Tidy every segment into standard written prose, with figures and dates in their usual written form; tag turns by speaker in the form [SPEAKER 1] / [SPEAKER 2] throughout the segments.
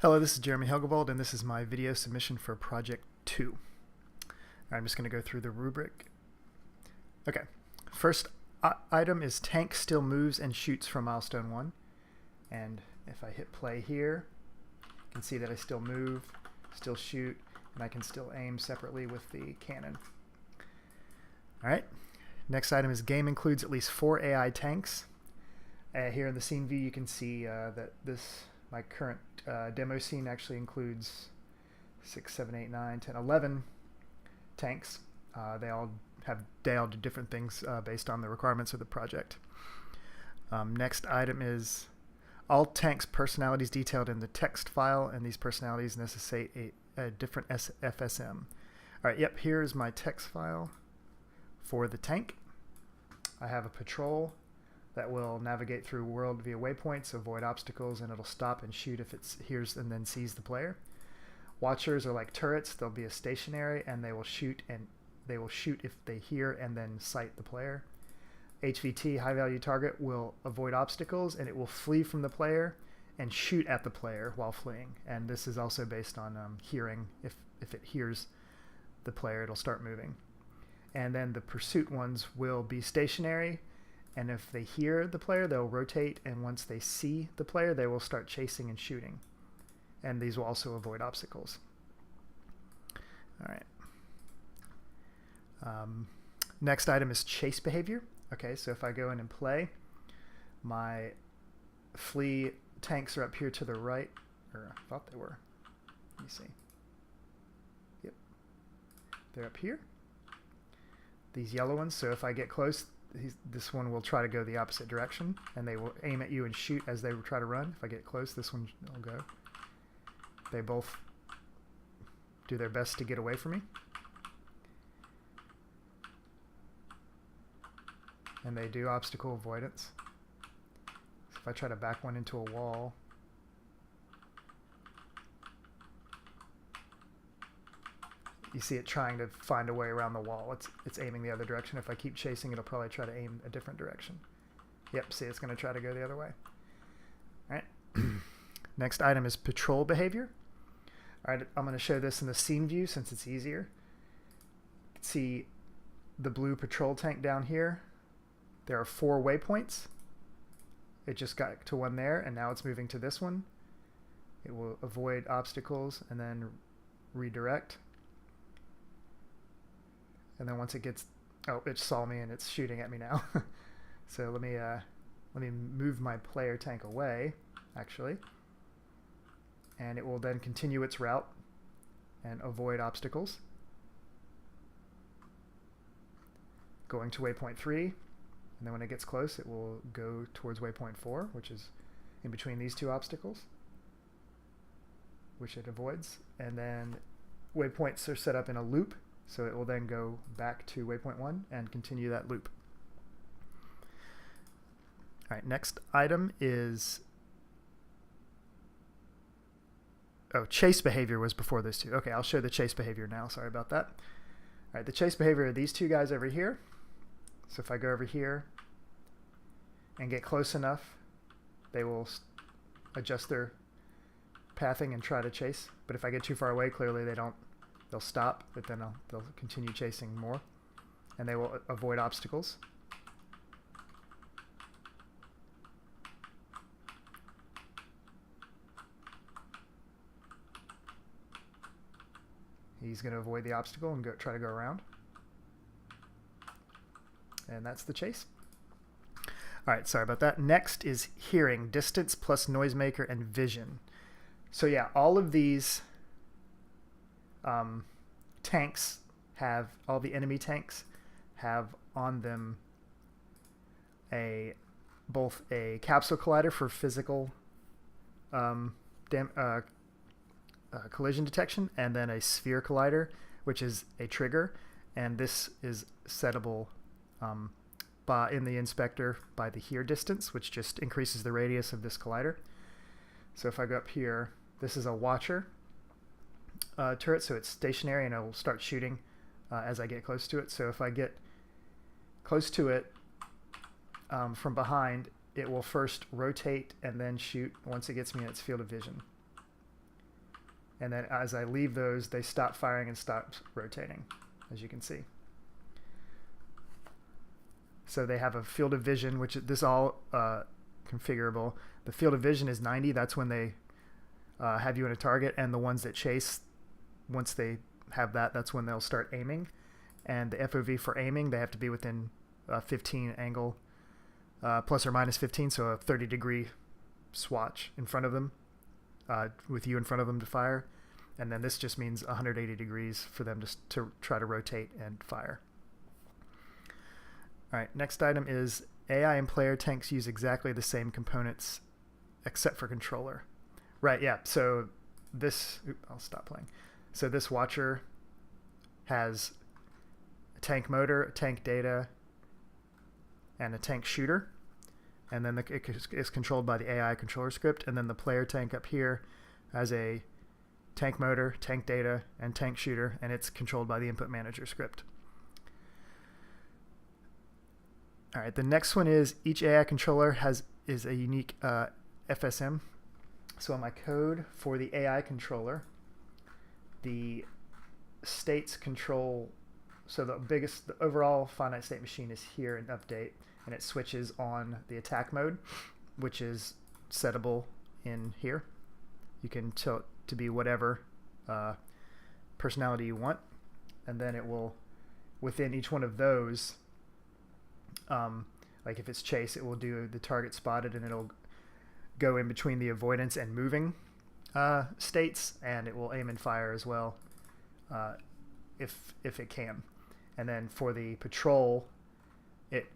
[SPEAKER 1] Hello, this is Jeremy Helgevold, and this is my video submission for Project 2. I'm just going to go through the rubric. Okay, first item is tank still moves and shoots from Milestone 1. And if I hit play here, you can see that I still move, still shoot, and I can still aim separately with the cannon. Alright, next item is game includes at least 4 AI tanks. Here in the scene view you can see that my current demo scene actually includes 6, 7, 8, 9, 10, 11 tanks. They all do different things based on the requirements of the project. Next item is all tanks personalities detailed in the text file, and these personalities necessitate a different FSM. Alright, yep, here's my text file for the tank. I have a patrol that will navigate through world via waypoints, avoid obstacles, and it'll stop and shoot if it hears and then sees the player. Watchers are like turrets. They'll be a stationary, and they will shoot if they hear and then sight the player. HVT, high value target, will avoid obstacles, and it will flee from the player and shoot at the player while fleeing. And this is also based on hearing. If it hears the player, it'll start moving. And then the pursuit ones will be stationary, and if they hear the player, they'll rotate, and once they see the player, they will start chasing and shooting. And these will also avoid obstacles. All right. Next item is chase behavior. Okay, so if I go in and play, my flee tanks are up here to the right, or I thought they were. Let me see. Yep. They're up here. These yellow ones, so if I get close, this one will try to go the opposite direction, and they will aim at you and shoot as they try to run. If I get close, this one will go. They both do their best to get away from me. And they do obstacle avoidance. So if I try to back one into a wall, you see it trying to find a way around the wall. It's aiming the other direction. If I keep chasing, it'll probably try to aim a different direction. Yep, see, it's going to try to go the other way. All right. Next item is patrol behavior. All right, I'm going to show this in the scene view since it's easier. You can see the blue patrol tank down here. There are 4 waypoints. It just got to one there, and now it's moving to this one. It will avoid obstacles and then redirect. And then once it gets, oh, it saw me and it's shooting at me now. So let me move my player tank away, actually, and it will then continue its route and avoid obstacles. Going to waypoint 3, and then when it gets close, it will go towards waypoint 4, which is in between these 2 obstacles, which it avoids. And then waypoints are set up in a loop. So it will then go back to waypoint 1 and continue that loop. All right, next item is, oh, chase behavior was before those 2. Okay, I'll show the chase behavior now. Sorry about that. All right, the chase behavior are these 2 guys over here. So if I go over here and get close enough, they will adjust their pathing and try to chase. But if I get too far away, clearly they'll stop, but then they'll continue chasing more, and they will avoid obstacles. He's going to avoid the obstacle and try to go around. And that's the chase. All right, sorry about that. Next is hearing, distance plus noisemaker and vision. So yeah, all of these tanks all the enemy tanks have on them both a capsule collider for physical collision detection, and then a sphere collider, which is a trigger, and this is settable in the inspector by the hear distance, which just increases the radius of this collider. So if I go up here, this is a watcher turret, so it's stationary, and it will start shooting as I get close to it. So if I get close to it from behind, it will first rotate and then shoot once it gets me in its field of vision. And then as I leave those, they stop firing and stop rotating, as you can see. So they have a field of vision, which this all configurable. The field of vision is 90. That's when they have you in a target, and the ones that chase, once they have that, that's when they'll start aiming. And the FOV for aiming, they have to be within 15 angle, plus or minus 15, so a 30-degree swatch in front of them, with you in front of them to fire. And then this just means 180 degrees for them to try to rotate and fire. All right, next item is AI and player tanks use exactly the same components except for controller. Right, yeah, so this, I'll stop playing. So this watcher has a tank motor, a tank data, and a tank shooter. And then it is controlled by the AI controller script. And then the player tank up here has a tank motor, tank data, and tank shooter, and it's controlled by the input manager script. All right, the next one is each AI controller is a unique FSM. So in my code for the AI controller, the states control, so the overall finite state machine is here in update, and it switches on the attack mode, which is settable in here. You can tell it to be whatever personality you want, and then it will, within each one of those, like if it's chase, it will do the target spotted, and it'll go in between the avoidance and moving states, and it will aim and fire as well if it can. And then for the patrol, it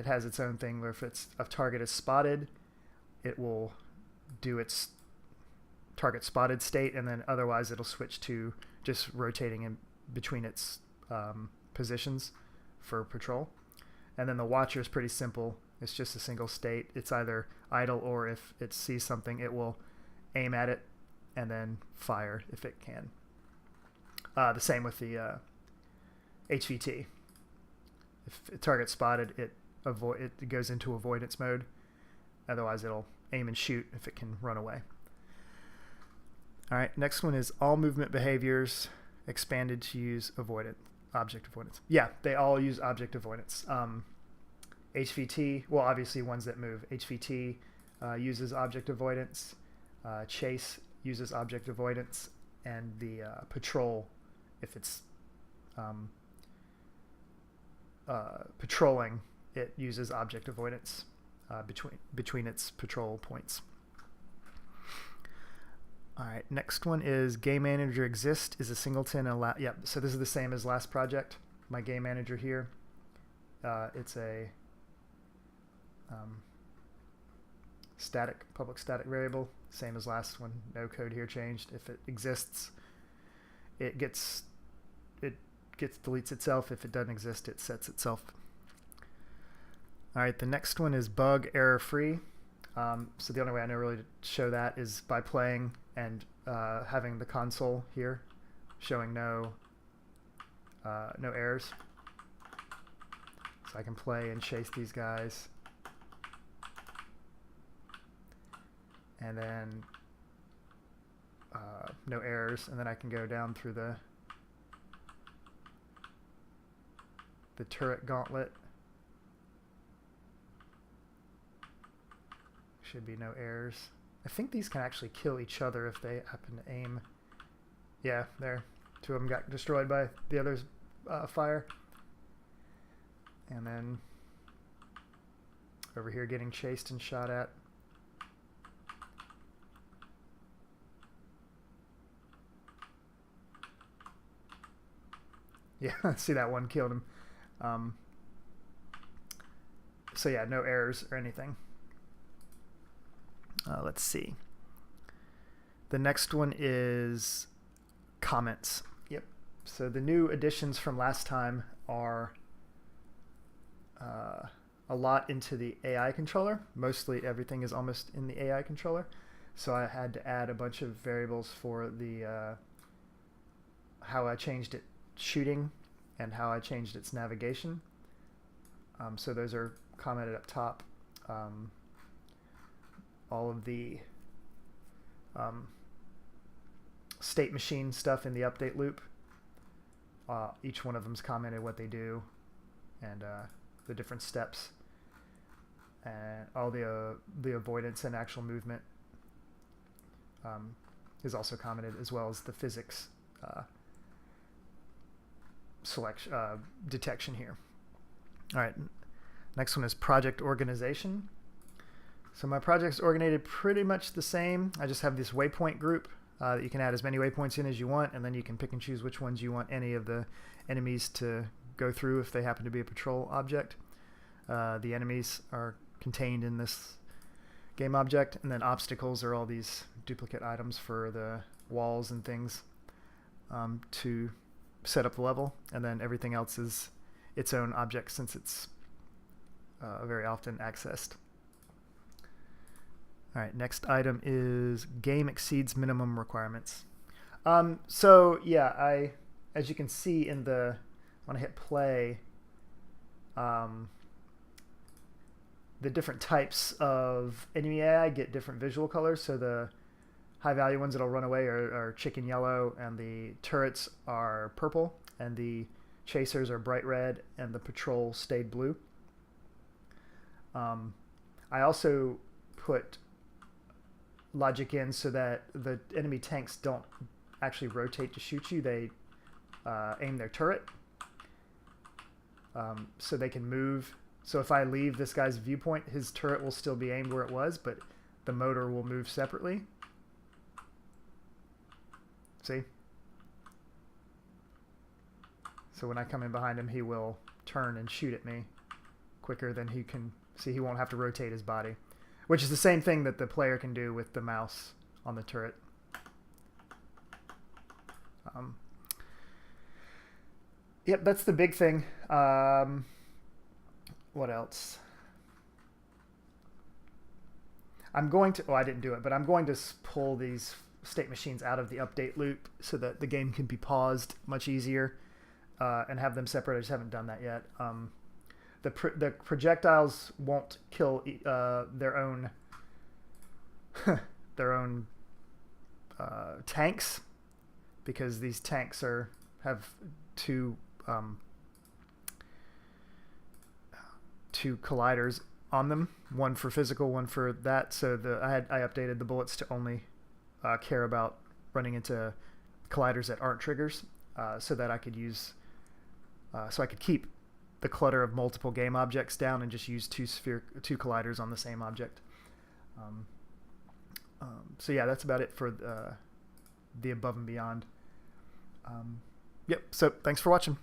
[SPEAKER 1] has its own thing where if a target is spotted, it will do its target spotted state, and then otherwise it'll switch to just rotating in between its positions for patrol. And then the watcher is pretty simple. It's just a single state. It's either idle, or if it sees something, it will aim at it and then fire if it can. The same with the HVT. If a target's spotted, it goes into avoidance mode. Otherwise, it'll aim and shoot if it can run away. All right, next one is all movement behaviors expanded to use object avoidance. Yeah, they all use object avoidance. HVT, well, obviously ones that move. HVT uses object avoidance. Chase uses object avoidance, and the patrol, if it's patrolling, it uses object avoidance between its patrol points. All right, next one is game manager exist is a singleton. Yep, so this is the same as last project. My game manager here, it's a public static variable, same as last one. No code here changed. If it exists, it deletes itself. If it doesn't exist, it sets itself. All right, the next one is bug error free. So the only way I know really to show that is by playing and having the console here showing no errors. So I can play and chase these guys, and then no errors, and then I can go down through the turret gauntlet. Should be no errors. I think these can actually kill each other if they happen to aim. Yeah, there. Two of them got destroyed by the other's fire. And then over here getting chased and shot at. Yeah, see that one killed him. So yeah, no errors or anything. Let's see. The next one is comments. Yep. So the new additions from last time are a lot into the AI controller. Mostly everything is almost in the AI controller. So I had to add a bunch of variables for the how I changed it shooting and how I changed its navigation. So those are commented up top. All of the state machine stuff in the update loop. Each one of them's commented what they do and the different steps, and all the avoidance and actual movement is also commented, as well as the physics selection detection here. All right, next one is project organization. So my project's organized pretty much the same. I just have this waypoint group that you can add as many waypoints in as you want, and then you can pick and choose which ones you want any of the enemies to go through if they happen to be a patrol object. The enemies are contained in this game object, and then obstacles are all these duplicate items for the walls and things to set up the level, and then everything else is its own object since it's very often accessed. All right, next item is game exceeds minimum requirements. So yeah, as you can see in when I hit play, the different types of enemy AI get different visual colors. So the high value ones that'll run away are chicken yellow, and the turrets are purple, and the chasers are bright red, and the patrol stayed blue. I also put logic in so that the enemy tanks don't actually rotate to shoot you. They aim their turret so they can move. So if I leave this guy's viewpoint, his turret will still be aimed where it was, but the motor will move separately. See? So when I come in behind him, he will turn and shoot at me quicker than he can. See, he won't have to rotate his body, which is the same thing that the player can do with the mouse on the turret. Yep, that's the big thing. What else? I'm going to, I didn't do it, but I'm going to pull these state machines out of the update loop so that the game can be paused much easier and have them separate. I just haven't done that yet. The projectiles won't kill their own tanks, because these tanks have two colliders on them, one for physical, one for that. So I updated the bullets to only care about running into colliders that aren't triggers, so that I could use so I could keep the clutter of multiple game objects down and just use two colliders on the same object. So yeah, that's about it for the above and beyond. Yep, so thanks for watching.